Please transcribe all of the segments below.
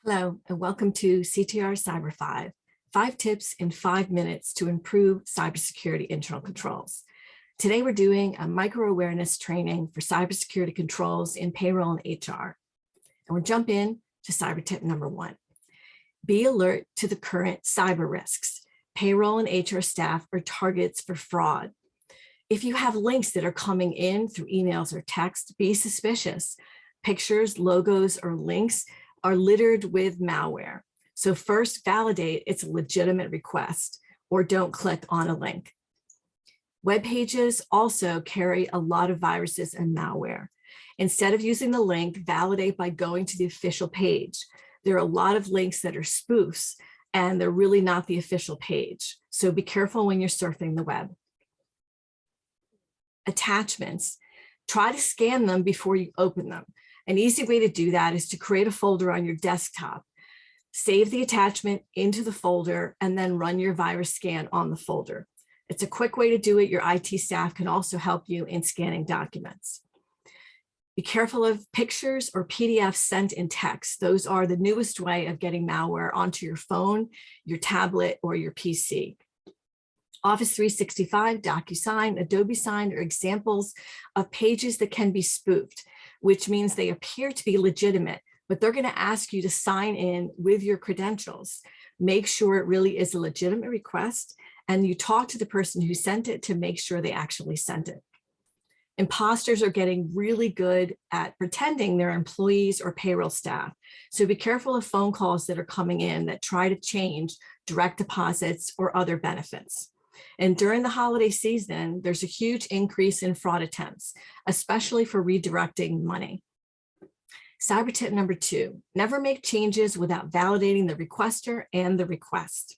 Hello, and welcome to CTR Cyber 5, 5 tips in 5 minutes to improve cybersecurity internal controls. Today, we're doing a micro-awareness training for cybersecurity controls in payroll and HR. And we'll jump in to cyber tip number 1. Be alert to the current cyber risks. Payroll and HR staff are targets for fraud. If you have links that are coming in through emails or text, be suspicious. Pictures, logos, or links are littered with malware. So first validate it's a legitimate request or don't click on a link. Web pages also carry a lot of viruses and malware. Instead of using the link, validate by going to the official page. There are a lot of links that are spoofs and they're really not the official page. So be careful when you're surfing the web. Attachments, try to scan them before you open them. An easy way to do that is to create a folder on your desktop, save the attachment into the folder, and then run your virus scan on the folder. It's a quick way to do it. Your IT staff can also help you in scanning documents. Be careful of pictures or PDFs sent in text. Those are the newest way of getting malware onto your phone, your tablet, or your PC. Office 365, DocuSign, Adobe Sign are examples of pages that can be spoofed, which means they appear to be legitimate, but they're going to ask you to sign in with your credentials. Make sure it really is a legitimate request, and you talk to the person who sent it to make sure they actually sent it. Imposters are getting really good at pretending they're employees or payroll staff. So be careful of phone calls that are coming in that try to change direct deposits or other benefits. And during the holiday season, there's a huge increase in fraud attempts, especially for redirecting money. Cyber tip number 2, never make changes without validating the requester and the request.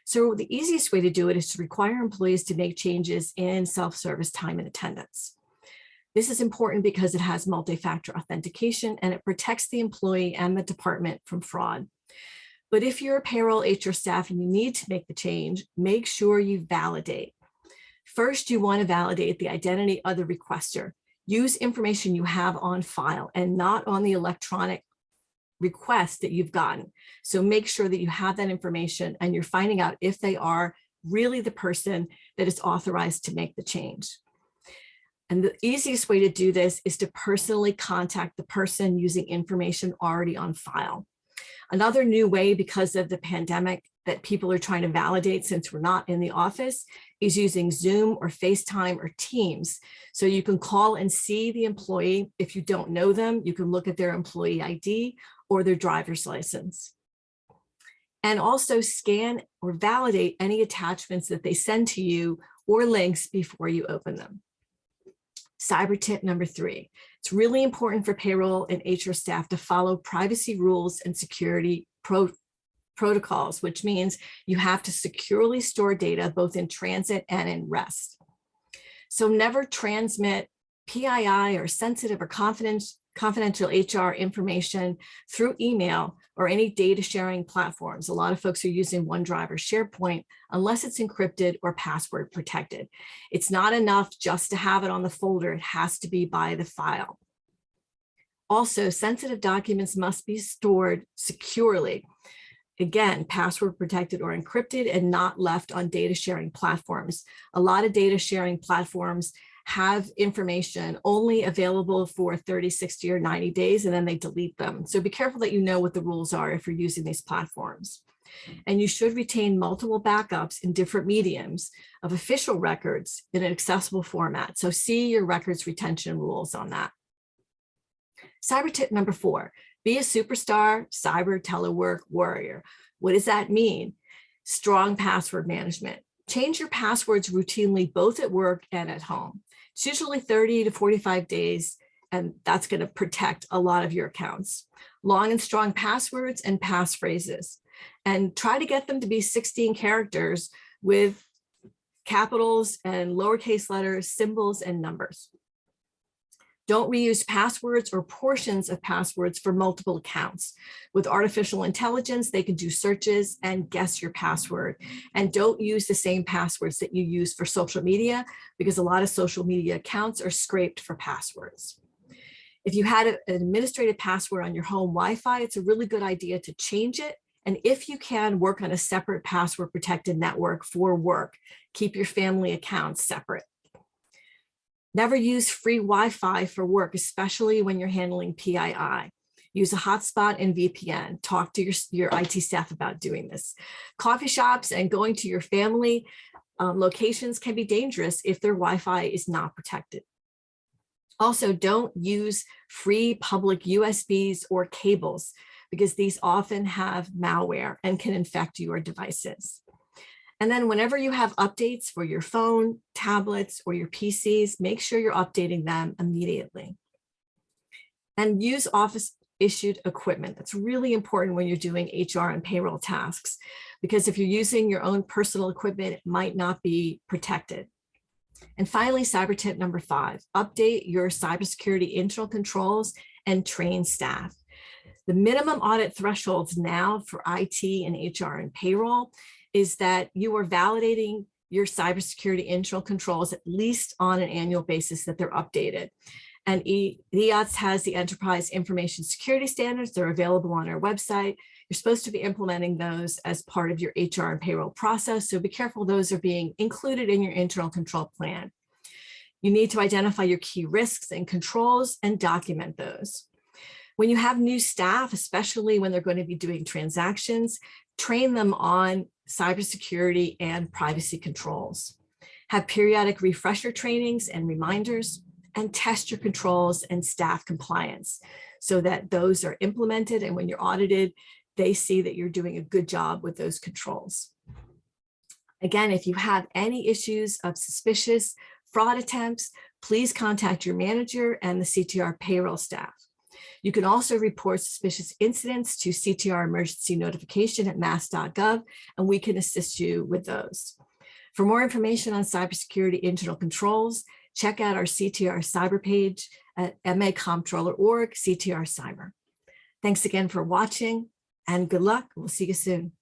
So the easiest way to do it is to require employees to make changes in self-service time and attendance. This is important because it has multi-factor authentication and it protects the employee and the department from fraud. But if you're a payroll HR staff and you need to make the change, make sure you validate. First, you want to validate the identity of the requester. Use information you have on file and not on the electronic request that you've gotten. So make sure that you have that information and you're finding out if they are really the person that is authorized to make the change. And the easiest way to do this is to personally contact the person using information already on file. Another new way, because of the pandemic, that people are trying to validate since we're not in the office is using Zoom or FaceTime or Teams. So you can call and see the employee. If you don't know them, you can look at their employee ID or their driver's license. And also scan or validate any attachments that they send to you or links before you open them. Cyber tip number 3. It's really important for payroll and HR staff to follow privacy rules and security protocols, which means you have to securely store data both in transit and in rest. So never transmit PII or sensitive or confidential HR information through email or any data sharing platforms. A lot of folks are using OneDrive or SharePoint unless it's encrypted or password protected. It's not enough just to have it on the folder. It has to be by the file. Also, sensitive documents must be stored securely. Again, password protected or encrypted and not left on data sharing platforms. A lot of data sharing platforms have information only available for 30, 60, or 90 days, and then they delete them. So be careful that you know what the rules are if you're using these platforms. And you should retain multiple backups in different mediums of official records in an accessible format. So see your records retention rules on that. Cyber tip number 4, be a superstar cyber telework warrior. What does that mean? Strong password management. Change your passwords routinely, both at work and at home. It's usually 30 to 45 days, and that's going to protect a lot of your accounts. Long and strong passwords and passphrases. And try to get them to be 16 characters with capitals and lowercase letters, symbols, and numbers. Don't reuse passwords or portions of passwords for multiple accounts. With artificial intelligence, they can do searches and guess your password. And don't use the same passwords that you use for social media because a lot of social media accounts are scraped for passwords. If you had an administrative password on your home Wi-Fi, it's a really good idea to change it. And if you can, work on a separate password protected network for work. Keep your family accounts separate. Never use free Wi-Fi for work, especially when you're handling PII. Use a hotspot and VPN. Talk to your IT staff about doing this. Coffee shops and going to your family locations can be dangerous if their Wi-Fi is not protected. Also, don't use free public USBs or cables because these often have malware and can infect your devices. And then whenever you have updates for your phone, tablets, or your PCs, make sure you're updating them immediately. And use office issued equipment. That's really important when you're doing HR and payroll tasks, because if you're using your own personal equipment, it might not be protected. And finally, cyber tip number 5, update your cybersecurity internal controls and train staff. The minimum audit thresholds now for IT and HR and payroll is that you are validating your cybersecurity internal controls at least on an annual basis, that they're updated. And EOTS has the Enterprise Information Security Standards. They're available on our website. You're supposed to be implementing those as part of your HR and payroll process. So be careful those are being included in your internal control plan. You need to identify your key risks and controls and document those. When you have new staff, especially when they're going to be doing transactions, train them on cybersecurity and privacy controls. Have periodic refresher trainings and reminders, and test your controls and staff compliance so that those are implemented, and when you're audited, they see that you're doing a good job with those controls. Again, if you have any issues of suspicious fraud attempts, please contact your manager and the CTR payroll staff. You can also report suspicious incidents to CTR emergency notification at mass.gov, and we can assist you with those. For more information on cybersecurity internal controls, check out our CTR cyber page at ma.comptroller.org/CTR cyber. Thanks again for watching, and good luck. We'll see you soon.